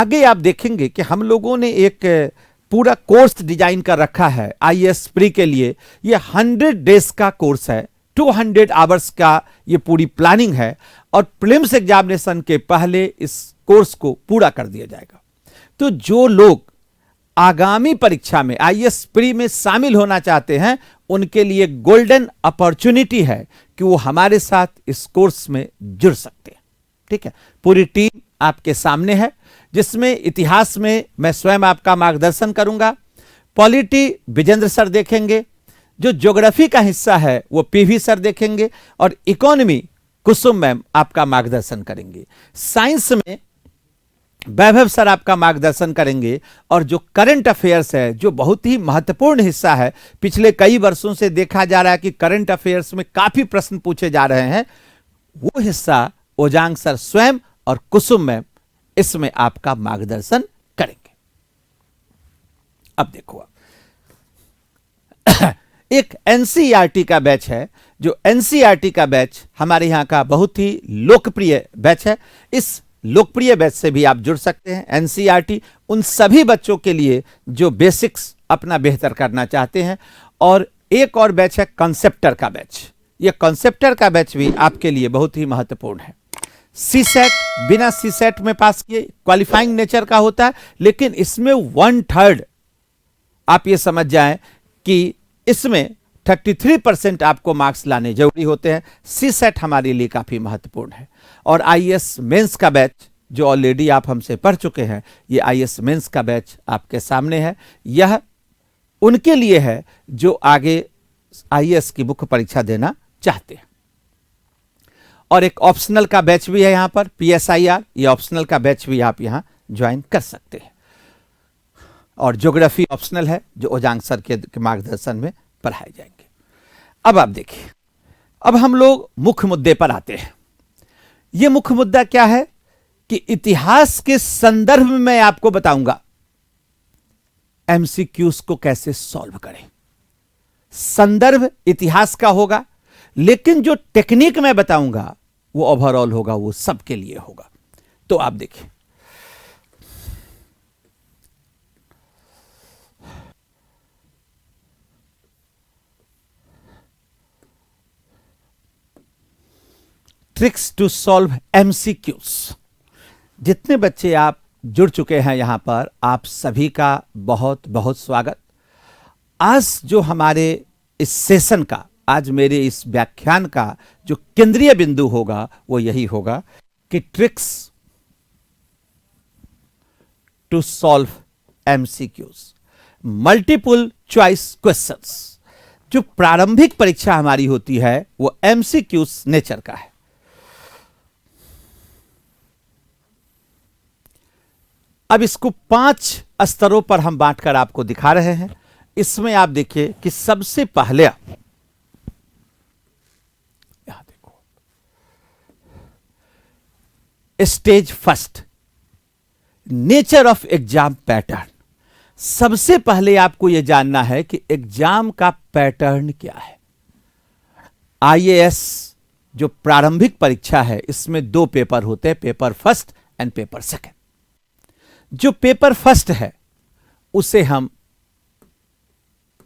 आगे आप देखेंगे कि हम लोगों ने एक पूरा कोर्स डिजाइन कर रखा है आईएएस प्री के लिए। ये 100 डेज का कोर्स है, 200 आवर्स का ये पूरी प्लानिंग है और प्रीलिम्स एग्जामिनेशन के पहले इस कोर्स को पूरा कर दिया जाएगा। तो जो लोग आगामी परीक्षा में आईएएस प्री में शामिल होना चाहते हैं उनके लिए गोल्डन अपॉर्चुनिटी है कि वो हमारे साथ इस कोर्स में जुड़ सकते हैं। ठीक है, पूरी टीम आपके सामने है, जिसमें इतिहास में मैं स्वयं आपका मार्गदर्शन करूंगा, पॉलिटी विजेंद्र सर देखेंगे, जो ज्योग्राफी का हिस्सा है वो पीवी सर देखेंगे और इकोनॉमी कुसुम मैम आपका मार्गदर्शन करेंगे, साइंस में वैभव सर आपका मार्गदर्शन करेंगे और जो करंट अफेयर्स है जो बहुत ही महत्वपूर्ण हिस्सा है, पिछले कई वर्षों से देखा जा रहा है कि करंट अफेयर्स में काफी प्रश्न पूछे जा रहे हैं, वो हिस्सा ओजांग सर स्वयं और कुसुम मैम इसमें आपका मार्गदर्शन करेंगे। अब देखो, एक एनसीईआरटी का बैच है, जो एनसीईआरटी का बैच हमारे यहां का बहुत ही लोकप्रिय बैच है। इस लोकप्रिय बैच से भी आप जुड़ सकते हैं। एनसीईआरटी उन सभी बच्चों के लिए जो बेसिक्स अपना बेहतर करना चाहते हैं। और एक और बैच है कॉन्सेप्टर का बैच। यह कॉन्सेप्टर का बैच भी आपके लिए बहुत ही महत्वपूर्ण है। सीसेट बिना सीसेट में पास किए क्वालिफाइंग नेचर का होता है, लेकिन इसमें 1/3 आप ये समझ जाएं कि इसमें 33% आपको मार्क्स लाने जरूरी होते हैं। सीसेट हमारे लिए काफी महत्वपूर्ण है। और आईएएस मेंस का बैच जो ऑलरेडी आप हमसे पढ़ चुके हैं, ये आईएएस मेंस का बैच आपके सामने है। यह उनके लिए है जो आगे आईएएस की मुख्य परीक्षा देना चाहते हैं। और एक ऑप्शनल का बैच भी है यहां पर, पीएसआईआर, ये ऑप्शनल का बैच भी आप यहां ज्वाइन कर सकते हैं। और ज्योग्राफी ऑप्शनल है जो ओजांग सर के मार्गदर्शन में पढ़ाए जाएंगे। अब आप देखिए, अब हम लोग मुख्य मुद्दे पर आते हैं। यह मुख्य मुद्दा क्या है कि इतिहास के संदर्भ में मैं आपको बताऊंगा एमसीक्यूज को कैसे सॉल्व करें। संदर्भ इतिहास का होगा, लेकिन जो टेक्निक मैं बताऊंगा वो ओवरऑल होगा, वो सबके लिए होगा। तो आप देखिए, ट्रिक्स टू सॉल्व एमसीक्यूज। जितने बच्चे आप जुड़ चुके हैं यहां पर, आप सभी का बहुत बहुत स्वागत। आज जो हमारे इस सेशन का, आज मेरे इस व्याख्यान का जो केंद्रीय बिंदु होगा वो यही होगा कि tricks to solve MCQs, multiple choice questions. जो प्रारंभिक परीक्षा हमारी होती है वो एमसीक्यूज नेचर का है। अब इसको 5 स्तरों पर हम बांटकर आपको दिखा रहे हैं। इसमें आप देखिए कि सबसे पहले यहां देखो, stage first, nature of exam pattern. सबसे पहले आपको यह जानना है कि एग्जाम का पैटर्न क्या है। आईएएस जो प्रारंभिक परीक्षा है, इसमें 2 पेपर होते हैं, paper first and paper second. जो पेपर फर्स्ट है उसे हम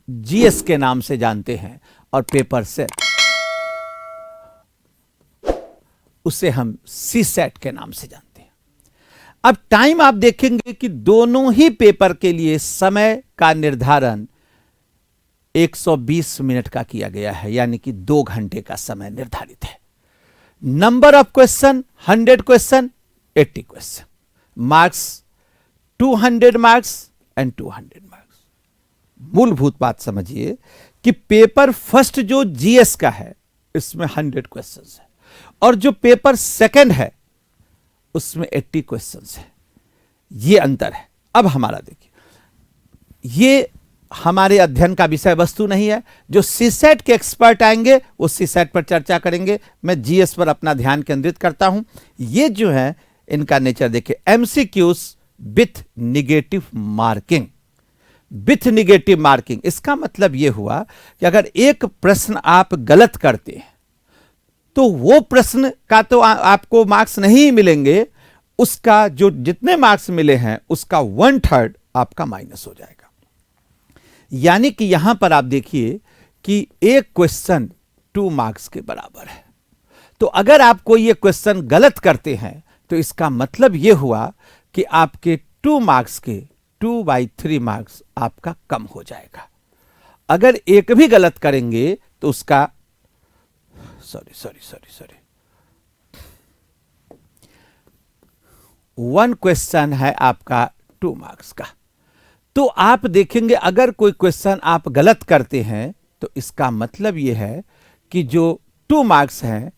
जीएस के नाम से जानते हैं और पेपर से उसे हम सीसेट के नाम से जानते हैं। अब टाइम आप देखेंगे कि दोनों ही पेपर के लिए समय का निर्धारण 120 मिनट का किया गया है, यानी कि 2 घंटे का समय निर्धारित है। Number of question 100 question, 80 question, marks 200 marks and 200 marks. मूलभूत बात समझिए कि पेपर फर्स्ट जो जीएस का है इसमें 100 क्वेश्चंस है और जो पेपर सेकंड है उसमें 80 क्वेश्चंस है। ये अंतर है। अब हमारा देखिए, ये हमारे अध्ययन का विषय वस्तु नहीं है। जो सीसेट के एक्सपर्ट आएंगे वो सीसेट पर चर्चा करेंगे, मैं जीएस पर अपना ध्यान केंद्रित करता हूं। ये जो है इनका नेचर देखिए, MCQs with negative marking. With negative marking इसका मतलब यह हुआ कि अगर एक प्रश्न आप गलत करते हैं तो वो प्रश्न का तो आपको मार्क्स नहीं मिलेंगे, उसका जो जितने मार्क्स मिले हैं उसका 1/3 आपका माइनस हो जाएगा। यानी कि यहां पर आप देखिए कि एक क्वेश्चन 2 मार्क्स के बराबर है। तो अगर आप कोई ये क्वेश्चन गलत करते हैं तो इसका मतलब यह हुआ कि आपके 2 मार्क्स के 2/3 मार्क्स आपका कम हो जाएगा। अगर एक भी गलत करेंगे तो उसका सॉरी 1 क्वेश्चन है आपका 2 मार्क्स का। तो आप देखेंगे अगर कोई क्वेश्चन आप गलत करते हैं तो इसका मतलब यह है कि जो 2 मार्क्स हैं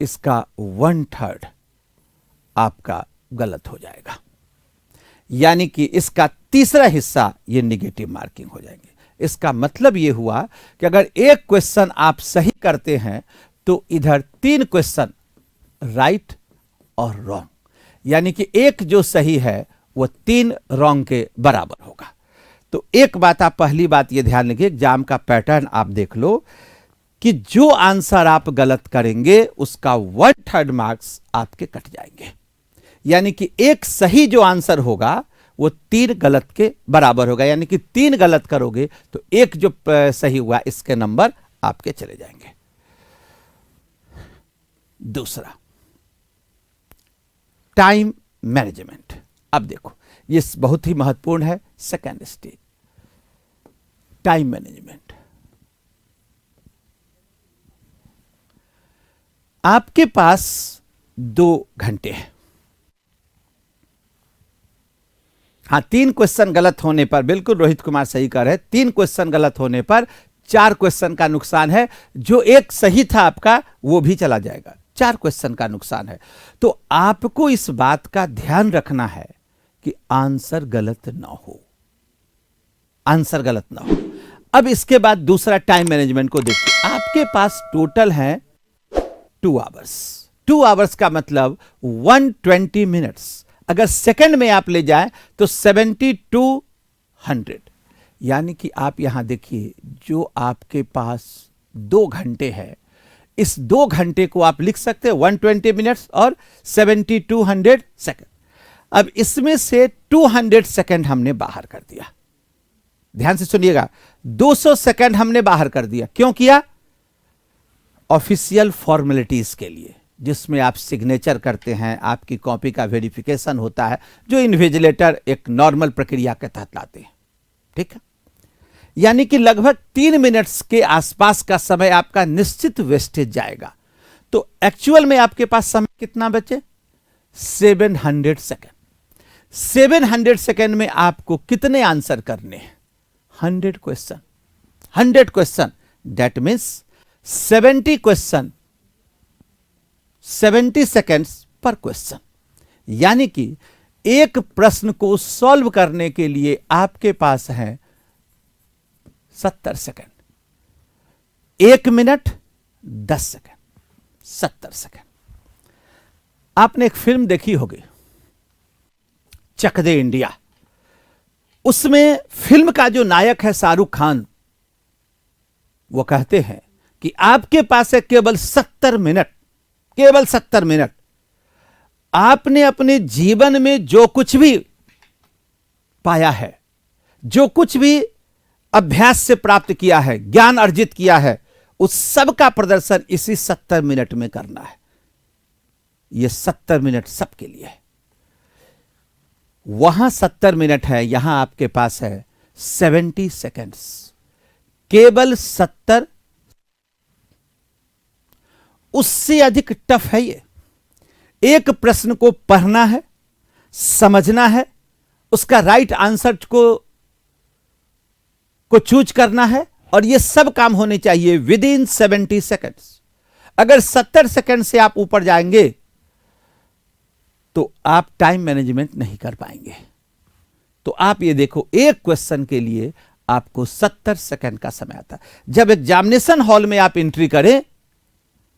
इसका 1/3 आपका गलत हो जाएगा। यानी कि इसका तीसरा हिस्सा ये निगेटिव मार्किंग हो जाएंगे। इसका मतलब यह हुआ कि अगर एक क्वेश्चन आप सही करते हैं तो इधर 3 क्वेश्चन राइट और रॉन्ग, यानी कि एक जो सही है वो 3 रॉन्ग के बराबर होगा। तो एक बात आप पहली बात ये ध्यान रखिए, एग्जाम का पैटर्न आप देख लो कि जो आंसर आप गलत करेंगे उसका 1/3 मार्क्स आपके कट जाएंगे। यानी कि एक सही जो आंसर होगा वो 3 गलत के बराबर होगा। यानी कि 3 गलत करोगे तो एक जो सही हुआ इसके नंबर आपके चले जाएंगे। दूसरा, टाइम मैनेजमेंट। अब देखो ये बहुत ही महत्वपूर्ण है। Second stage, time management. आपके पास 2 घंटे हैं। हाँ, 3 क्वेश्चन गलत होने पर, बिल्कुल रोहित कुमार सही कह रहे हैं, 3 क्वेश्चन गलत होने पर 4 क्वेश्चन का नुकसान है। जो एक सही था आपका वो भी चला जाएगा, 4 क्वेश्चन का नुकसान है। तो आपको इस बात का ध्यान रखना है कि आंसर गलत ना हो, आंसर गलत ना हो। अब इसके बाद दूसरा टाइम मैनेजमेंट को देखिए। आपके पास टोटल है 2 आवर्स। 2 आवर्स का मतलब 120 मिनट्स। अगर सेकंड में आप ले जाएं तो 7200। यानी कि आप यहां देखिए जो आपके पास 2 घंटे है, इस 2 घंटे को आप लिख सकते हैं 120 मिनट्स और 7200 सेकंड। अब इसमें से 200 सेकंड हमने बाहर कर दिया। ध्यान से सुनिएगा, 200 सेकंड हमने बाहर कर दिया। क्यों किया? ऑफिशियल फॉर्मेलिटीज के लिए, जिसमें आप सिग्नेचर करते हैं, आपकी कॉपी का वेरिफिकेशन होता है, जो इन्विजिलेटर एक नॉर्मल प्रक्रिया के तहत लाते हैं। ठीक है, यानी कि लगभग 3 मिनट्स के आसपास का समय आपका निश्चित वेस्टेज जाएगा। तो एक्चुअल में आपके पास समय कितना बचे? 700 सेकंड। 700 सेकंड में आपको कितने आंसर करने हैं? 100 question. 100 question, that means 70 question, 70 seconds पर क्वेश्चन। यानी कि एक प्रश्न को सॉल्व करने के लिए आपके पास है 70 सेकंड। 1 minute 10 second, 70 second. आपने एक फिल्म देखी होगी, चक दे इंडिया। उसमें फिल्म का जो नायक है शाहरुख खान, वो कहते हैं कि आपके पास है केवल 70 मिनट, केवल 70 मिनट। आपने अपने जीवन में जो कुछ भी पाया है, जो कुछ भी अभ्यास से प्राप्त किया है, ज्ञान अर्जित किया है, उस सब का प्रदर्शन इसी 70 मिनट में करना है। यह 70 मिनट सबके लिए है। वहां 70 मिनट है, यहां आपके पास है 70 सेकंड्स, केवल 70। उससे अधिक टफ है ये। एक प्रश्न को पढ़ना है, समझना है, उसका राइट आंसर को चूज करना है, और ये सब काम होने चाहिए विद इन 70 सेकंड्स। अगर 70 सेकंड से आप ऊपर जाएंगे तो आप टाइम मैनेजमेंट नहीं कर पाएंगे। तो आप ये देखो, एक क्वेश्चन के लिए आपको 70 सेकंड का समय आता है। जब एग्जामिनेशन हॉल में आप एंट्री करें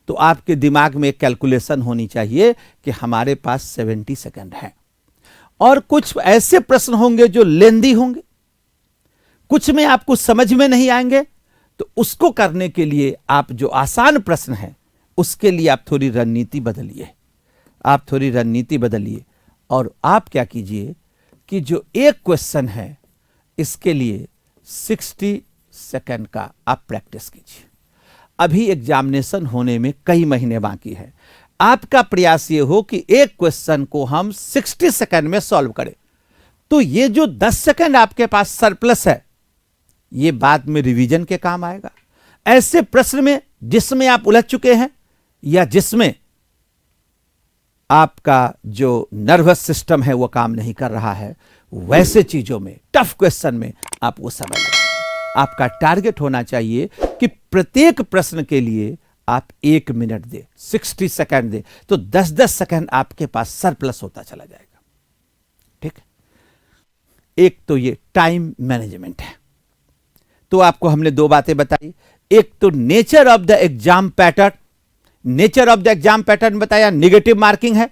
तो आपके दिमाग में एक कैलकुलेशन होनी चाहिए कि हमारे पास 70 सेकंड है। और कुछ ऐसे प्रश्न होंगे जो लेंदी होंगे, कुछ में आपको समझ में नहीं आएंगे, तो उसको करने के लिए आप जो आसान प्रश्न है उसके लिए आप थोड़ी रणनीति बदलिए, आप थोड़ी रणनीति बदलिए और आप क्या कीजिए कि जो एक क्वेश्चन है इसके लिए 60 सेकंड का आप प्रैक्टिस कीजिए। अभी एग्जामिनेशन होने में कई महीने बाकी है। आपका प्रयास ये हो कि एक क्वेश्चन को हम 60 सेकंड में सॉल्व करें। तो ये जो 10 सेकंड आपके पास सरप्लस है, ये बाद में रिवीजन के काम आएगा। ऐसे प्रश्न में जिसमें आप उलझ चुके हैं या जिसमें आपका जो नर्वस सिस्टम है वो काम नहीं कर रहा है, वैसे चीजों में, टफ क्वेश्चन में आप वो समय लगाइए। आपका टारगेट होना चाहिए कि प्रत्येक प्रश्न के लिए आप 1 मिनट दे, 60 सेकंड दे, तो 10-10 सेकंड आपके पास सरप्लस होता चला जाएगा। ठीक है। एक तो ये टाइम मैनेजमेंट है। तो आपको हमने 2 बातें बताई। एक तो nature of the exam pattern, nature of the exam pattern बताया, निगेटिव मार्किंग है।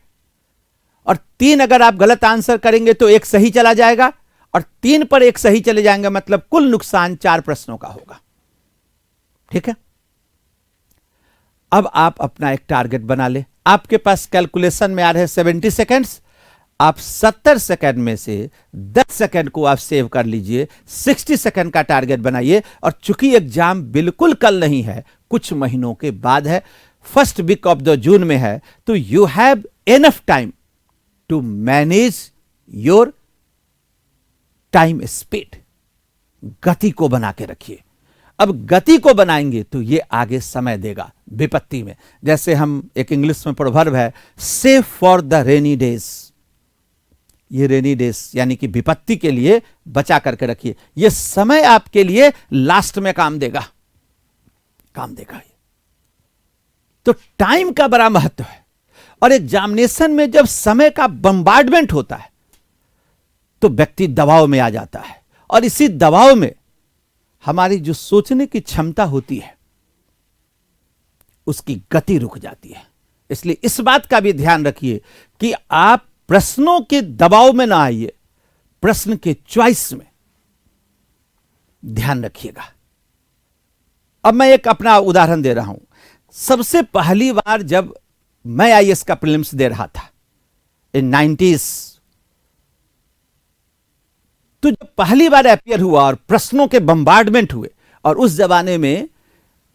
और 3 अगर आप गलत आंसर करेंगे तो 1 सही चला जाएगा, और 3 पर 1 सही चले जाएंगे, मतलब कुल नुकसान 4 प्रश्नों का होगा। ठीक है। अब आप अपना एक टारगेट बना ले। आपके पास कैलकुलेशन में आ रहे हैं 70 सेकेंड्स। आप 70 सेकंड में से 10 सेकंड को आप सेव कर लीजिए, 60 सेकंड का टारगेट बनाइए। और चूंकि एग्जाम बिल्कुल कल नहीं है, कुछ महीनों के बाद है, first week of the June में है, तो you have enough time to manage your time speed. गति को बना के रखिए। अब गति को बनाएंगे तो ये आगे समय देगा विपत्ति में। जैसे हम एक इंग्लिश में प्रोवर्ब है, save for the rainy days. ये रेनी डेज यानी कि विपत्ति के लिए बचा करके रखिए। ये समय आपके लिए लास्ट में काम देगा, काम देगा। ये तो टाइम का बड़ा महत्व है। और एग्जामिनेशन में जब समय का बम्बार्डमेंट होता है तो व्यक्ति दबाव में आ जाता है, और इसी दबाव में हमारी जो सोचने की क्षमता होती है उसकी गति रुक जाती है। इसलिए इस बात का भी ध्यान रखिए कि आप प्रश्नों के दबाव में ना आइए, प्रश्न के चॉइस में ध्यान रखिएगा। अब मैं एक अपना उदाहरण दे रहा हूं। सबसे पहली बार जब मैं आईएएस का प्रीलिम्स दे रहा था इन 90s, तो जब पहली बार अपीयर हुआ और प्रश्नों के बम्बार्डमेंट हुए, और उस जमाने में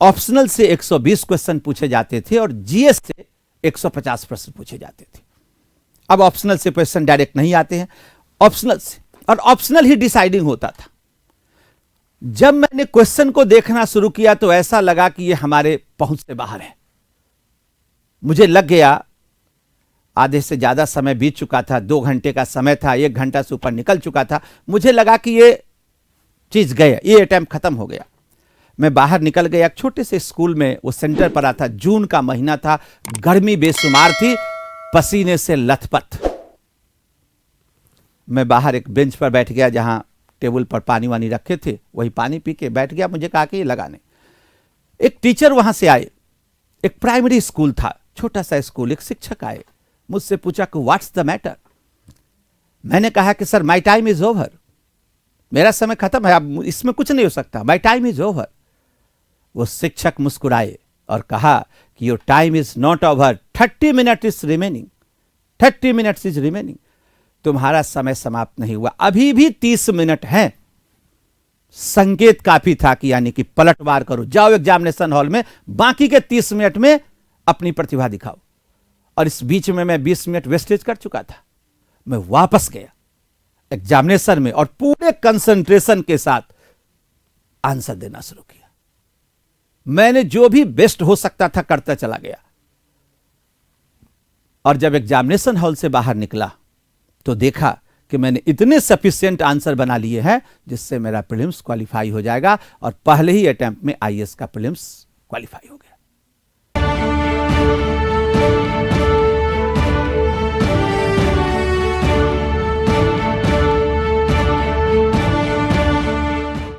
ऑप्शनल से 120 क्वेश्चन पूछे जाते थे और जीएस से 150 प्रश्न पूछे जाते थे। अब ऑप्शनल से क्वेश्चन डायरेक्ट नहीं आते हैं, ऑप्शनल से, और ऑप्शनल ही डिसाइडिंग होता था। जब मैंने क्वेश्चन को देखना शुरू किया तो ऐसा लगा कि ये हमारे पहुंच से बाहर है। मुझे लग गया, आधे से ज्यादा समय बीत चुका था, 2 घंटे का समय था, 1 घंटा से ऊपर निकल चुका था। मुझे लगा कि ये चीज गया, ये अटेम्प्ट खत्म हो गया। मैं बाहर निकल गया। एक छोटे से स्कूल में वो सेंटर पड़ा था, जून का महीना था, गर्मी बेशुमार थी, पसीने से लथपथ। मैं बाहर एक बेंच पर बैठ गया, जहां टेबल पर पानी वानी रखे थे, वही पानी पी के बैठ गया। मुझे कहा कि ये लगाने। एक टीचर वहां से आए, एक प्राइमरी स्कूल था, छोटा सा स्कूल। एक शिक्षक आए, मुझसे पूछा कि व्हाट्स द मैटर। मैंने कहा कि sir my time is over, मेरा समय खत्म है, अब इसमें कुछ नहीं हो सकता, माई टाइम इज ओवर। वो शिक्षक मुस्कुराए और कहा कि your time is not over, 30 minute is remaining, 30 minutes is remaining. तुम्हारा समय समाप्त नहीं हुआ, अभी भी 30 मिनट हैं। संकेत काफी था कि यानी कि पलटवार करो, जाओ एग्जामिनेशन हॉल में, बाकी के 30 मिनट में अपनी प्रतिभा दिखाओ। और इस बीच में मैं 20 मिनट वेस्टेज कर चुका था। मैं वापस गया एग्जामिनेशन में और पूरे कंसंट्रेशन के साथ आंसर देना शुरू किया। मैंने जो भी बेस्ट हो सकता था करता चला गया। और जब एग्जामिनेशन हॉल से बाहर निकला तो देखा कि मैंने इतने सफिशिएंट आंसर बना लिए हैं जिससे मेरा प्रीलिम्स क्वालिफाई हो जाएगा, और पहले ही अटेम्प्ट में आईएएस का प्रीलिम्स क्वालिफाई हो गया।